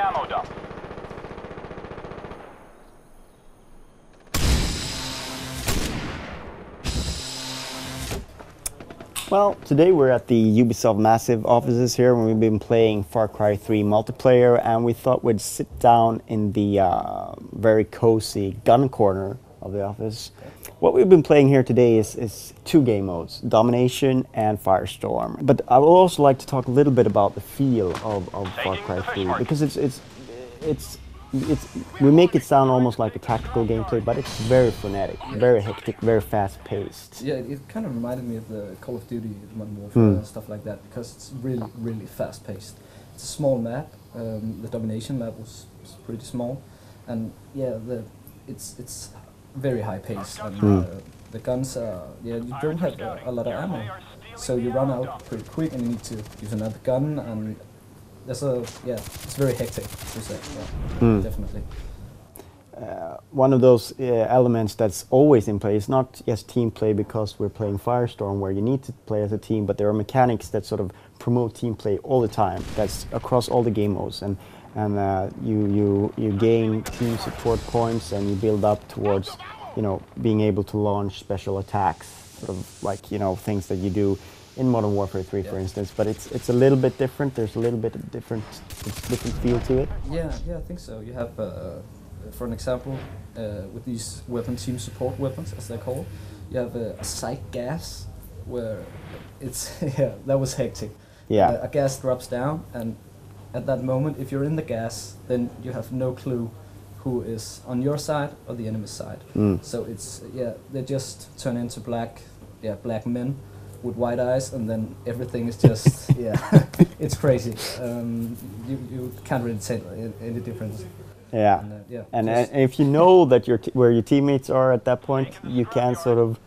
ammo dump. Well, today we're at the Ubisoft Massive offices here when we've been playing Far Cry 3 multiplayer, and we thought we'd sit down in the very cozy gun corner of the office. What we've been playing here today is two game modes, Domination and Firestorm. But I would also like to talk a little bit about the feel of Far Cry 3, because we make it sound almost like a tactical gameplay, but it's very frenetic, very hectic, very fast-paced. Yeah, it kind of reminded me of the Call of Duty, Modern Warfare, stuff like that, because it's really, really fast-paced. It's a small map. The Domination map was pretty small, and yeah, it's very high-paced. And the guns are, you don't have a lot of ammo, so you run out pretty quick, and you need to use another gun, and it's very hectic, to say, definitely. One of those elements that's always in play is not just team play because we're playing Firestorm, where you need to play as a team, but there are mechanics that sort of promote team play all the time. That's across all the game modes, and you gain team support points, and you build up towards, being able to launch special attacks, sort of like things that you do in Modern Warfare 3, for instance, but it's a little bit different. There's a little bit of different feel to it. Yeah, I think so. You have, for an example, with these team support weapons, as they're called, you have a sight gas, where it's that was hectic. Yeah, a gas drops down, and at that moment, if you're in the gas, then you have no clue who is on your side or the enemy's side. So it's they just turn into black men with white eyes, and then everything is just it's crazy. You can't really tell any difference. Yeah, and if you know that where your teammates are at that point, you can sort of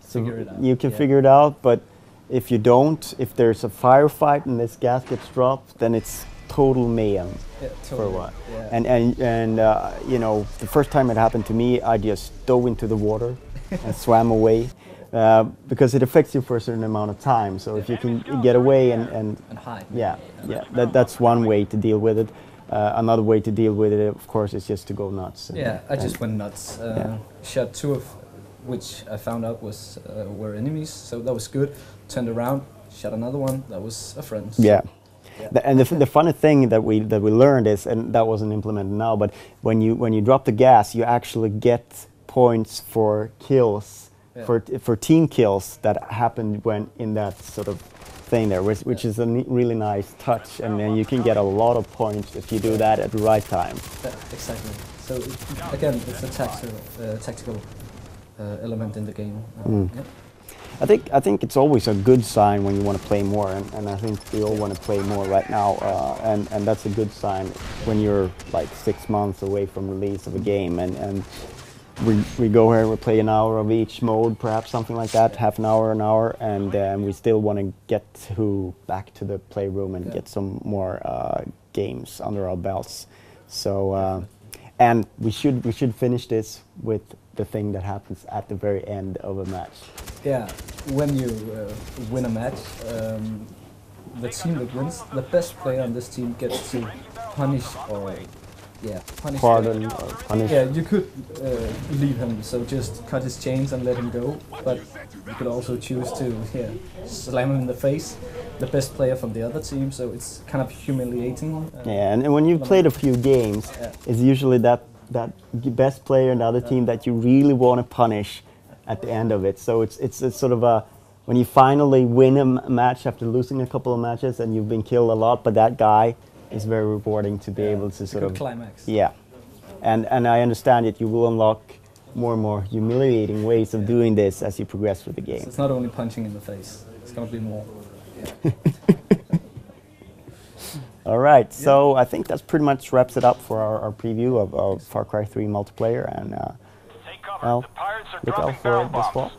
figure it out. You can figure it out, but if you don't, if there's a firefight and this gas gets dropped, then it's total mayhem for a while. Yeah. And the first time it happened to me, I just dove into the water and swam away. Because it affects you for a certain amount of time. So if you can get away and hide. That's one way to deal with it. Another way to deal with it, of course, is just to go nuts. I just went nuts. Shot two of which I found out were enemies, so that was good. Turned around, shot another one. That was a friend. So. Yeah. And the funny thing that we learned is, and that wasn't implemented now, but when you drop the gas, you actually get points for kills. For team kills that happened when in that sort of thing there, which is a really nice touch, and then you can get a lot of points if you do that at the right time. Exactly. So again, it's a tactical element in the game. I think it's always a good sign when you want to play more, and I think we all want to play more right now, and that's a good sign when you're like 6 months away from release of a game, and we go here, we play an hour of each mode, perhaps something like that, half an hour, and we still want to get back to the playroom and get some more games under our belts. So, and we should finish this with the thing that happens at the very end of a match. Yeah, when you win a match, the team that wins, the best player on this team gets to punish punish. Pardon or punish. Yeah, you could leave him, so just cut his chains and let him go. But you could also choose to slam him in the face, the best player from the other team. So it's kind of humiliating. And when you've played a few games, it's usually that best player in the other team that you really want to punish at the end of it. So it's sort of when you finally win a match after losing a couple of matches and you've been killed a lot, but that guy. It's very rewarding to be able to sort of climax. Yeah, and I understand that you will unlock more and more humiliating ways of doing this as you progress through the game. So it's not only punching in the face; it's gonna be more. All right, so I think that pretty much wraps it up for our preview of Far Cry 3 multiplayer, and well, look out for it this fall.